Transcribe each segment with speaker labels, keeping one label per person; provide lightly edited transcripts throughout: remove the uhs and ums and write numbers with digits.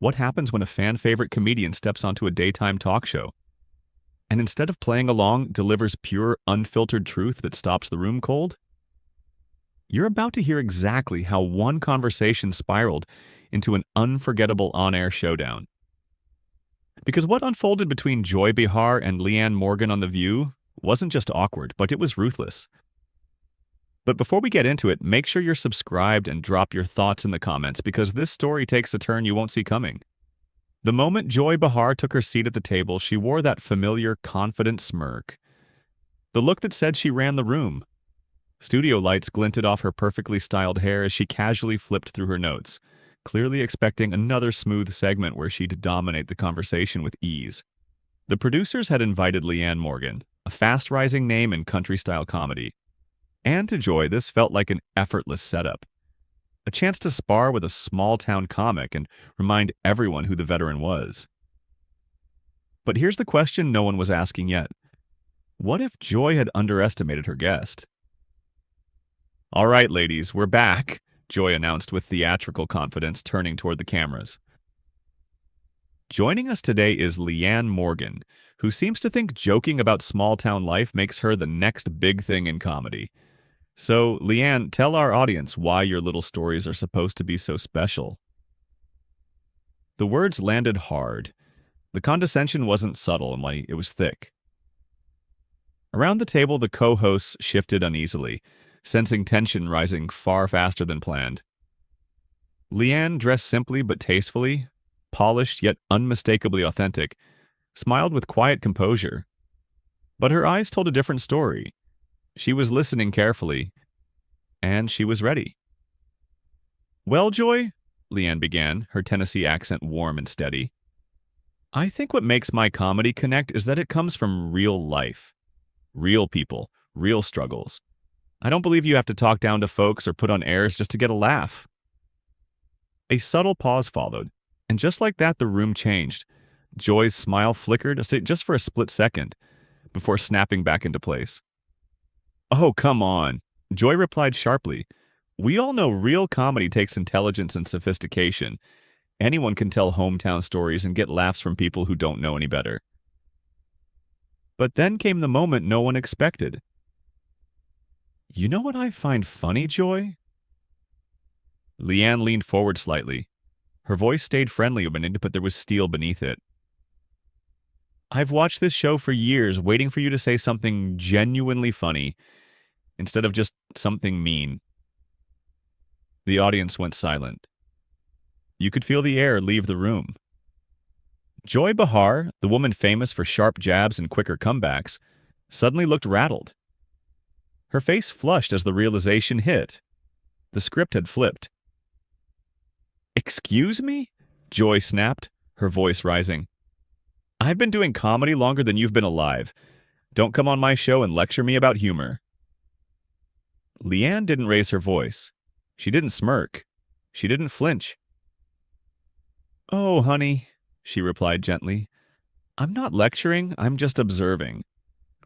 Speaker 1: What happens when a fan-favorite comedian steps onto a daytime talk show and instead of playing along, delivers pure, unfiltered truth that stops the room cold? You're about to hear exactly how one conversation spiraled into an unforgettable on-air showdown. Because what unfolded between Joy Behar and Leanne Morgan on The View wasn't just awkward, but it was ruthless. But before we get into it, make sure you're subscribed and drop your thoughts in the comments because this story takes a turn you won't see coming. The moment Joy Behar took her seat at the table, she wore that familiar, confident smirk. The look that said she ran the room. Studio lights glinted off her perfectly styled hair as she casually flipped through her notes, clearly expecting another smooth segment where she'd dominate the conversation with ease. The producers had invited Leanne Morgan, a fast-rising name in country-style comedy. And to Joy, this felt like an effortless setup. A chance to spar with a small-town comic and remind everyone who the veteran was. But here's the question no one was asking yet. What if Joy had underestimated her guest? "All right, ladies, we're back," Joy announced with theatrical confidence, turning toward the cameras. Joining us today is Leanne Morgan, who seems to think joking about small-town life makes her the next big thing in comedy. So, Leanne, tell our audience why your little stories are supposed to be so special. The words landed hard. The condescension wasn't subtle, and it was thick. Around the table, the co-hosts shifted uneasily, sensing tension rising far faster than planned. Leanne, dressed simply but tastefully, polished yet unmistakably authentic, smiled with quiet composure. But her eyes told a different story. She was listening carefully, and she was ready. "Well, Joy," Leanne began, her Tennessee accent warm and steady, "I think what makes my comedy connect is that it comes from real life. Real people, real struggles. I don't believe you have to talk down to folks or put on airs just to get a laugh." A subtle pause followed, and just like that, the room changed. Joy's smile flickered just for a split second, before snapping back into place. "Oh, come on," Joy replied sharply. "We all know real comedy takes intelligence and sophistication. Anyone can tell hometown stories and get laughs from people who don't know any better." But then came the moment no one expected. "You know what I find funny, Joy?" Leanne leaned forward slightly. Her voice stayed friendly, but there was steel beneath it. "I've watched this show for years, waiting for you to say something genuinely funny, instead of just something mean." The audience went silent. You could feel the air leave the room. Joy Behar, the woman famous for sharp jabs and quicker comebacks, suddenly looked rattled. Her face flushed as the realization hit. The script had flipped. "Excuse me?" Joy snapped, her voice rising. "I've been doing comedy longer than you've been alive. Don't come on my show and lecture me about humor." Leanne didn't raise her voice. She didn't smirk. She didn't flinch. "Oh, honey," she replied gently. "I'm not lecturing, I'm just observing.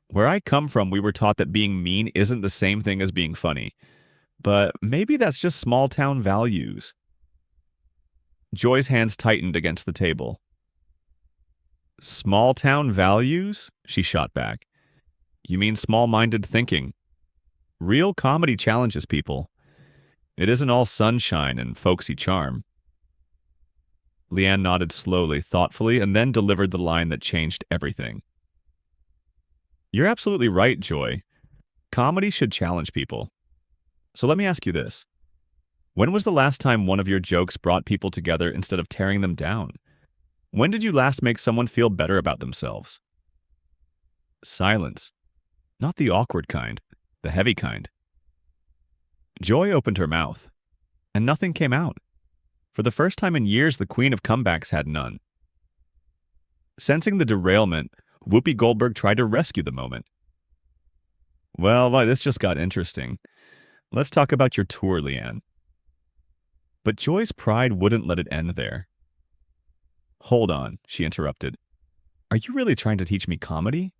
Speaker 1: Where I come from, we were taught that being mean isn't the same thing as being funny. But maybe that's just small-town values." Joy's hands tightened against the table. "Small-town values?" she shot back. "You mean small-minded thinking. Real comedy challenges people. It isn't all sunshine and folksy charm." Leanne nodded slowly, thoughtfully, and then delivered the line that changed everything. "You're absolutely right, Joy. Comedy should challenge people. So let me ask you this. When was the last time one of your jokes brought people together instead of tearing them down? When did you last make someone feel better about themselves?" Silence. Not the awkward kind, the heavy kind. Joy opened her mouth, and nothing came out. For the first time in years, the queen of comebacks had none. Sensing the derailment, Whoopi Goldberg tried to rescue the moment. "Well, this just got interesting. Let's talk about your tour, Leanne." But Joy's pride wouldn't let it end there. "Hold on," she interrupted. "Are you really trying to teach me comedy?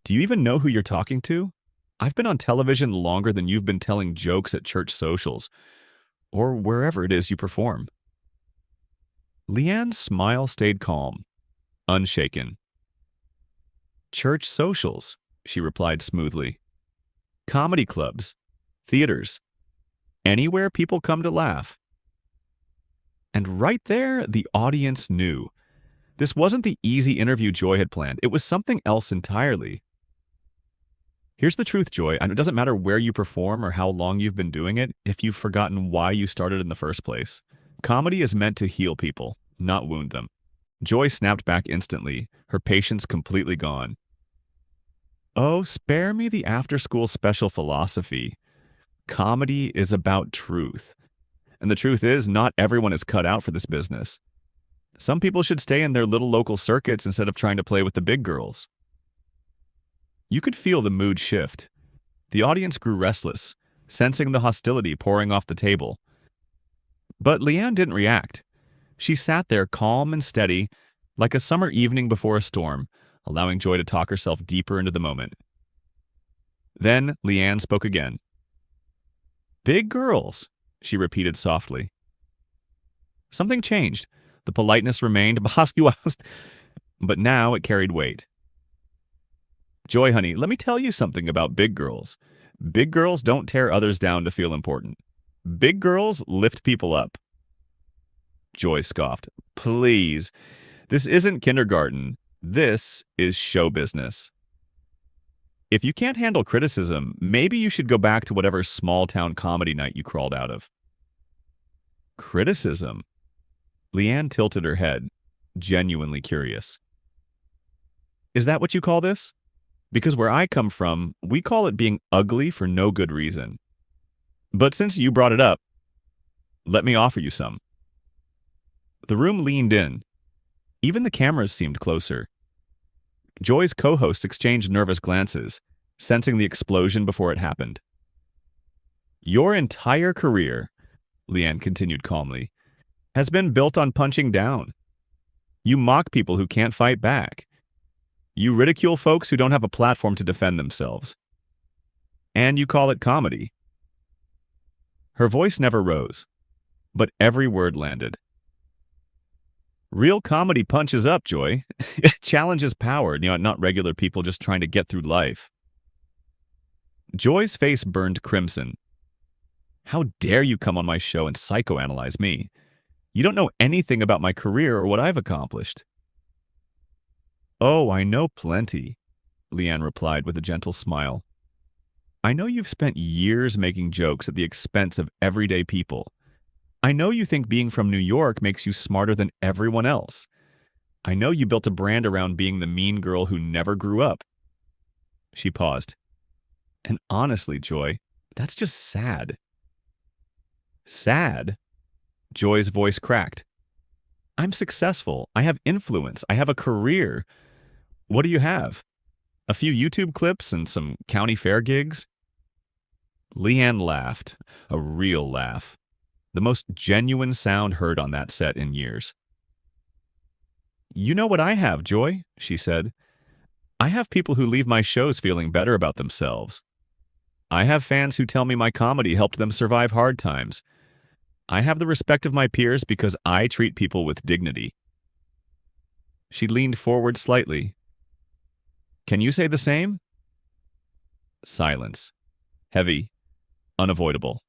Speaker 1: Do you even know who you're talking to? I've been on television longer than you've been telling jokes at church socials, or wherever it is you perform." Leanne's smile stayed calm, unshaken. Church socials, she replied smoothly. Comedy clubs, theaters, anywhere people come to laugh. And right there, the audience knew. This wasn't the easy interview Joy had planned. It was something else entirely. Here's the truth, Joy. And it doesn't matter where you perform or how long you've been doing it if you've forgotten why you started in the first place. Comedy is meant to heal people, not wound them. Joy snapped back instantly, her patience completely gone. Oh, spare me the after-school special philosophy. Comedy is about truth. And the truth is, not everyone is cut out for this business. Some people should stay in their little local circuits instead of trying to play with the big girls. You could feel the mood shift. The audience grew restless, sensing the hostility pouring off the table. But Leanne didn't react. She sat there calm and steady, like a summer evening before a storm, allowing Joy to talk herself deeper into the moment. Then Leanne spoke again. Big girls, she repeated softly. Something changed. The politeness remained, but now it carried weight. Joy, honey, let me tell you something about big girls. Big girls don't tear others down to feel important. Big girls lift people up. Joy scoffed. Please, this isn't kindergarten. This is show business. If you can't handle criticism, maybe you should go back to whatever small-town comedy night you crawled out of. Criticism? Leanne tilted her head, genuinely curious. Is that what you call this? Because where I come from, we call it being ugly for no good reason. But since you brought it up, let me offer you some. The room leaned in. Even the cameras seemed closer. Joy's co-hosts exchanged nervous glances, sensing the explosion before it happened. Your entire career, Leanne continued calmly, has been built on punching down. You mock people who can't fight back. You ridicule folks who don't have a platform to defend themselves. And you call it comedy. Her voice never rose, but every word landed. Real comedy punches up, Joy. It challenges power, not regular people just trying to get through life. Joy's face burned crimson. How dare you come on my show and psychoanalyze me? You don't know anything about my career or what I've accomplished. Oh, I know plenty, Leanne replied with a gentle smile. I know you've spent years making jokes at the expense of everyday people. I know you think being from New York makes you smarter than everyone else. I know you built a brand around being the mean girl who never grew up. She paused. And honestly, Joy, that's just sad. Sad? Joy's voice cracked. I'm successful. I have influence. I have a career. What do you have? A few YouTube clips and some county fair gigs? Leanne laughed, a real laugh. The most genuine sound heard on that set in years. You know what I have, Joy, she said. I have people who leave my shows feeling better about themselves. I have fans who tell me my comedy helped them survive hard times. I have the respect of my peers because I treat people with dignity. She leaned forward slightly. Can you say the same? Silence. Heavy. Unavoidable.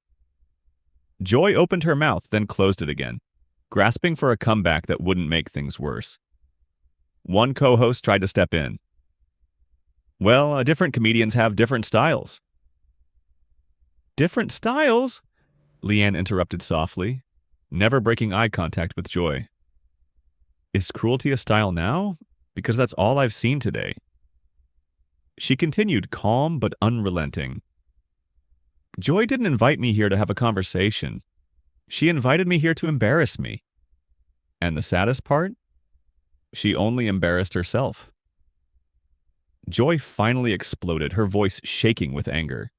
Speaker 1: Joy opened her mouth, then closed it again, grasping for a comeback that wouldn't make things worse. One co-host tried to step in. Well, different comedians have different styles. Different styles? Leanne interrupted softly, never breaking eye contact with Joy. Is cruelty a style now? Because that's all I've seen today. She continued, calm but unrelenting. Joy didn't invite me here to have a conversation. She invited me here to embarrass me. And the saddest part? She only embarrassed herself. Joy finally exploded, her voice shaking with anger.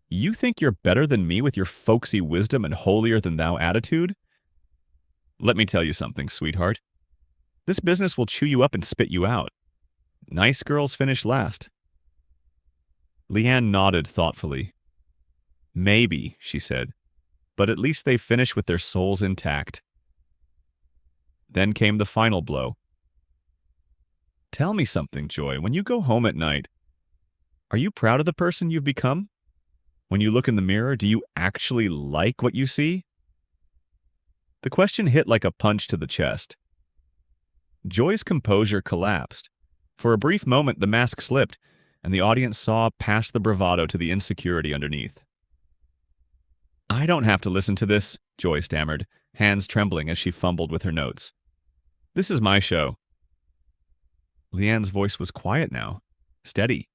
Speaker 1: You think you're better than me with your folksy wisdom and holier-than-thou attitude? Let me tell you something, sweetheart. This business will chew you up and spit you out. Nice girls finish last. Leanne nodded thoughtfully. Maybe, she said, but at least they finish with their souls intact. Then came the final blow. Tell me something, Joy. When you go home at night, are you proud of the person you've become? When you look in the mirror, do you actually like what you see? The question hit like a punch to the chest. Joy's composure collapsed. For a brief moment, the mask slipped, and the audience saw past the bravado to the insecurity underneath. I don't have to listen to this, Joy stammered, hands trembling as she fumbled with her notes. This is my show. Leanne's voice was quiet now, steady.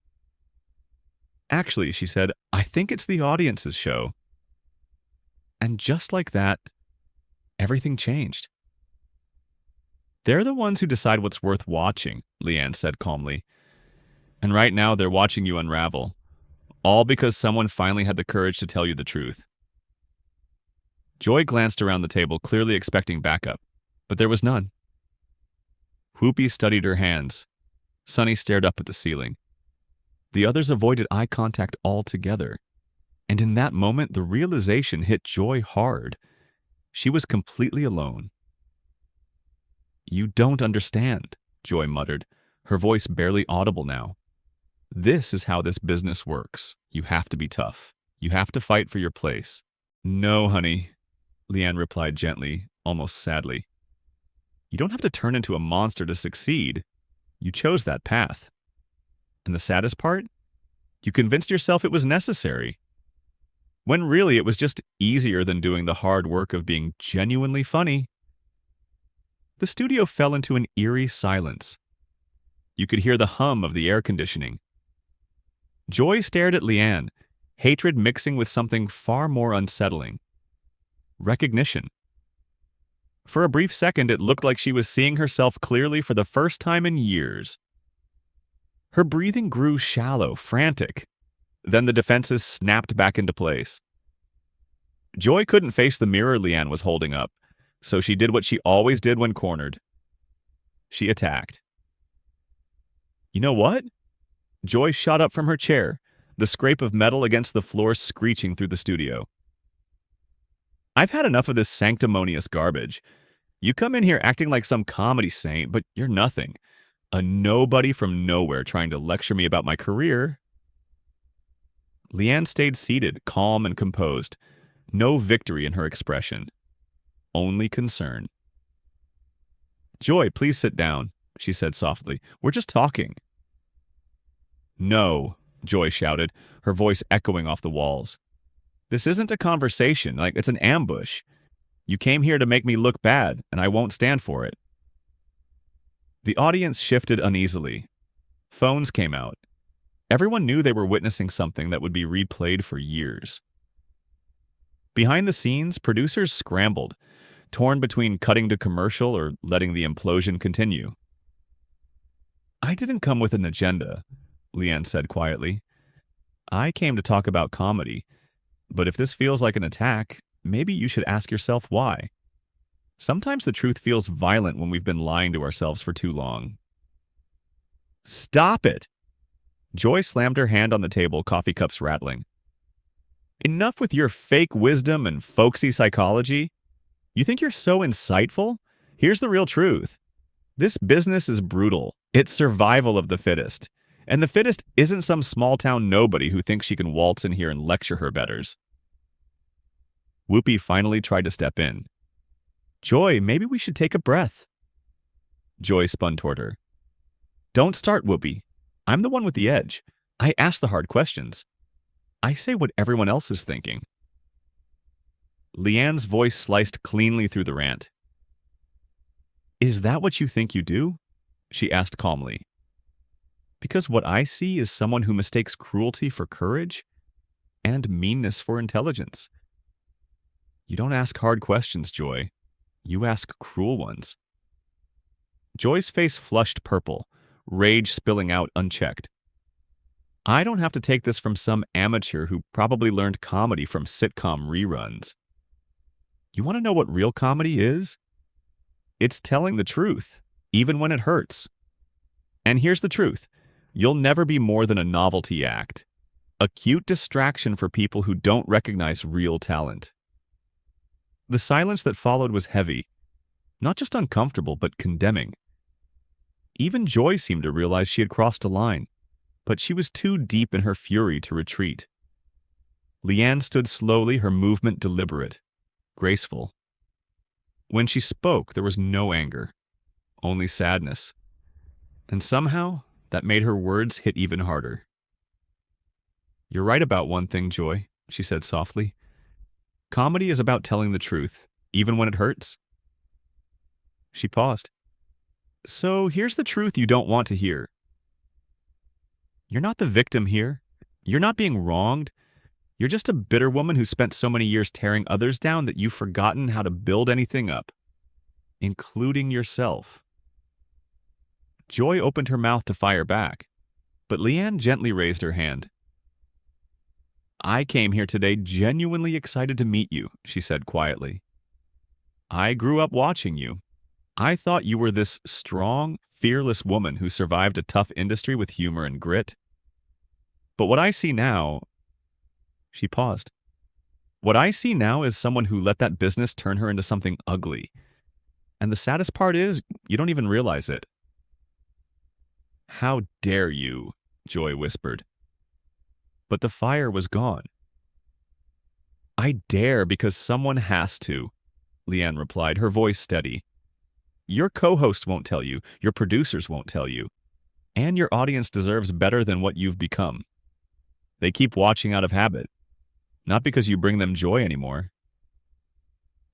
Speaker 1: Actually, she said, I think it's the audience's show. And just like that, everything changed. They're the ones who decide what's worth watching, Leanne said calmly. And right now they're watching you unravel, all because someone finally had the courage to tell you the truth. Joy glanced around the table, clearly expecting backup, but there was none. Whoopi studied her hands. Sunny stared up at the ceiling. The others avoided eye contact altogether. And in that moment, the realization hit Joy hard. She was completely alone. You don't understand, Joy muttered, her voice barely audible now. This is how this business works. You have to be tough. You have to fight for your place. No, honey, Leanne replied gently, almost sadly. You don't have to turn into a monster to succeed. You chose that path. And the saddest part? You convinced yourself it was necessary. When really it was just easier than doing the hard work of being genuinely funny. The studio fell into an eerie silence. You could hear the hum of the air conditioning. Joy stared at Leanne, hatred mixing with something far more unsettling. Recognition. For a brief second, it looked like she was seeing herself clearly for the first time in years. Her breathing grew shallow, frantic. Then the defenses snapped back into place. Joy couldn't face the mirror Leanne was holding up, so she did what she always did when cornered. She attacked. You know what? Joy shot up from her chair, the scrape of metal against the floor screeching through the studio. I've had enough of this sanctimonious garbage. You come in here acting like some comedy saint, but you're nothing. A nobody from nowhere trying to lecture me about my career. Leanne stayed seated, calm and composed. No victory in her expression. Only concern. Joy, please sit down, she said softly. We're just talking. No, Joy shouted, her voice echoing off the walls. This isn't a conversation, it's an ambush. You came here to make me look bad, and I won't stand for it. The audience shifted uneasily. Phones came out. Everyone knew they were witnessing something that would be replayed for years. Behind the scenes, producers scrambled, torn between cutting to commercial or letting the implosion continue. I didn't come with an agenda, Leanne said quietly. I came to talk about comedy, but if this feels like an attack, maybe you should ask yourself why. Sometimes the truth feels violent when we've been lying to ourselves for too long. Stop it! Joy slammed her hand on the table, coffee cups rattling. Enough with your fake wisdom and folksy psychology. You think you're so insightful? Here's the real truth. This business is brutal. It's survival of the fittest. And the fittest isn't some small-town nobody who thinks she can waltz in here and lecture her betters. Whoopi finally tried to step in. Joy, maybe we should take a breath. Joy spun toward her. Don't start, Whoopi. I'm the one with the edge. I ask the hard questions. I say what everyone else is thinking. Leanne's voice sliced cleanly through the rant. Is that what you think you do? She asked calmly. Because what I see is someone who mistakes cruelty for courage and meanness for intelligence. You don't ask hard questions, Joy. You ask cruel ones. Joy's face flushed purple, rage spilling out unchecked. I don't have to take this from some amateur who probably learned comedy from sitcom reruns. You want to know what real comedy is? It's telling the truth, even when it hurts. And here's the truth. You'll never be more than a novelty act. A cute distraction for people who don't recognize real talent. The silence that followed was heavy. Not just uncomfortable, but condemning. Even Joy seemed to realize she had crossed a line, but she was too deep in her fury to retreat. Leanne stood slowly, her movement deliberate, graceful. When she spoke, there was no anger, only sadness. And somehow, that made her words hit even harder. "You're right about one thing, Joy," she said softly. "Comedy is about telling the truth, even when it hurts." She paused. "So here's the truth you don't want to hear. You're not the victim here. You're not being wronged. You're just a bitter woman who spent so many years tearing others down that you've forgotten how to build anything up, including yourself." Joy opened her mouth to fire back, but Leanne gently raised her hand. "I came here today genuinely excited to meet you," she said quietly. "I grew up watching you. I thought you were this strong, fearless woman who survived a tough industry with humor and grit. But what I see now—" She paused. "What I see now is someone who let that business turn her into something ugly. And the saddest part is, you don't even realize it." "How dare you?" Joy whispered. But the fire was gone. "I dare because someone has to," Leanne replied, her voice steady. "Your co-host won't tell you, your producers won't tell you, and your audience deserves better than what you've become. They keep watching out of habit, not because you bring them joy anymore."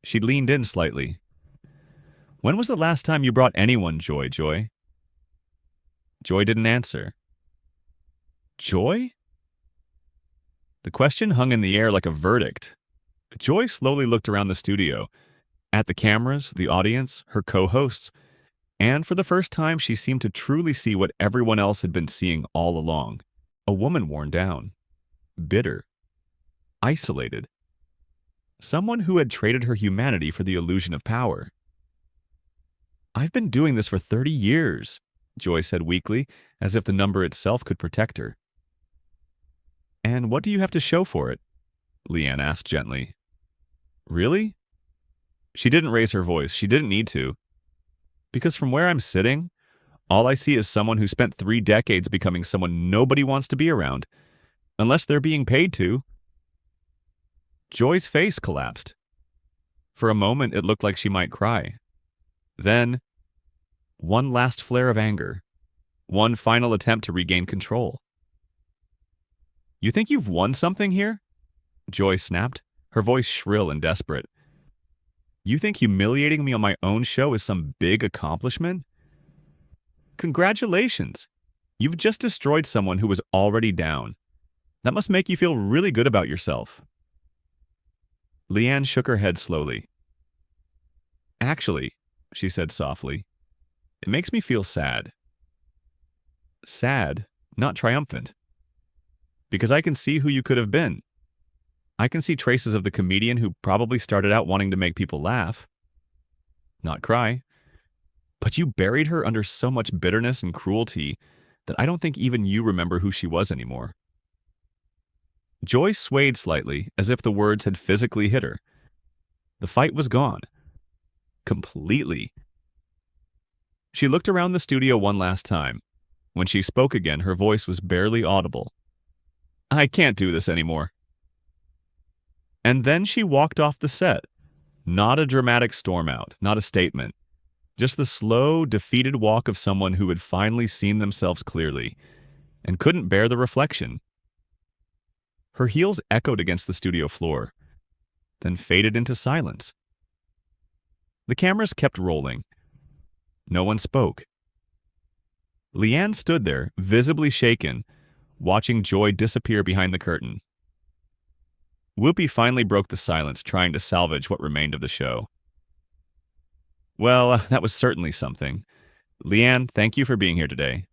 Speaker 1: She leaned in slightly. "When was the last time you brought anyone joy, Joy?" Joy didn't answer. "Joy?" The question hung in the air like a verdict. Joy slowly looked around the studio, at the cameras, the audience, her co-hosts, and for the first time she seemed to truly see what everyone else had been seeing all along. A woman worn down, bitter, isolated. Someone who had traded her humanity for the illusion of power. "I've been doing this for 30 years, Joy said weakly, as if the number itself could protect her. "And what do you have to show for it?" Leanne asked gently. "Really?" She didn't raise her voice. She didn't need to. "Because from where I'm sitting, all I see is someone who spent 3 decades becoming someone nobody wants to be around, unless they're being paid to." Joy's face collapsed. For a moment, it looked like she might cry. Then, one last flare of anger. One final attempt to regain control. "You think you've won something here?" Joy snapped, her voice shrill and desperate. "You think humiliating me on my own show is some big accomplishment? Congratulations! You've just destroyed someone who was already down. That must make you feel really good about yourself." Leanne shook her head slowly. "Actually," she said softly, "it makes me feel sad. Sad, not triumphant. Because I can see who you could have been. I can see traces of the comedian who probably started out wanting to make people laugh, not cry. But you buried her under so much bitterness and cruelty that I don't think even you remember who she was anymore." Joy swayed slightly, as if the words had physically hit her. The fight was gone. Completely. She looked around the studio one last time. When she spoke again, her voice was barely audible. "I can't do this anymore." And then she walked off the set. Not a dramatic storm out, not a statement. Just the slow, defeated walk of someone who had finally seen themselves clearly and couldn't bear the reflection. Her heels echoed against the studio floor, then faded into silence. The cameras kept rolling. No one spoke. Leanne stood there, visibly shaken, watching Joy disappear behind the curtain. Whoopi finally broke the silence, trying to salvage what remained of the show. "Well, that was certainly something. Leanne, thank you for being here today."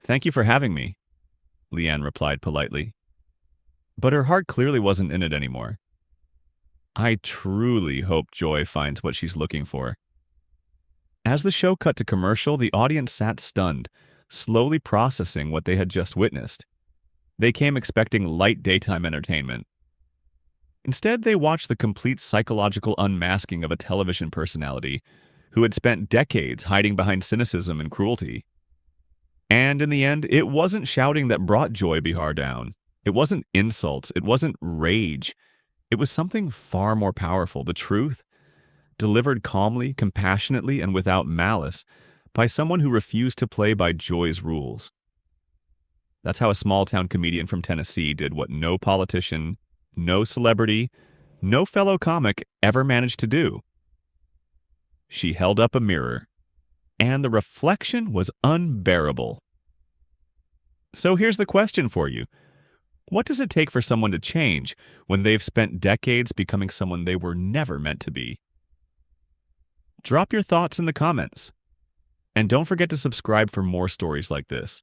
Speaker 1: "Thank you for having me," Leanne replied politely. But her heart clearly wasn't in it anymore. "I truly hope Joy finds what she's looking for." As the show cut to commercial, the audience sat stunned, slowly processing what they had just witnessed. They came expecting light daytime entertainment. Instead, they watched the complete psychological unmasking of a television personality who had spent decades hiding behind cynicism and cruelty. And in the end, it wasn't shouting that brought Joy Behar down. It wasn't insults. It wasn't rage. It was something far more powerful, the truth, delivered calmly, compassionately, and without malice by someone who refused to play by Joy's rules. That's how a small-town comedian from Tennessee did what no politician, no celebrity, no fellow comic ever managed to do. She held up a mirror, and the reflection was unbearable. So here's the question for you. What does it take for someone to change when they've spent decades becoming someone they were never meant to be? Drop your thoughts in the comments. And don't forget to subscribe for more stories like this.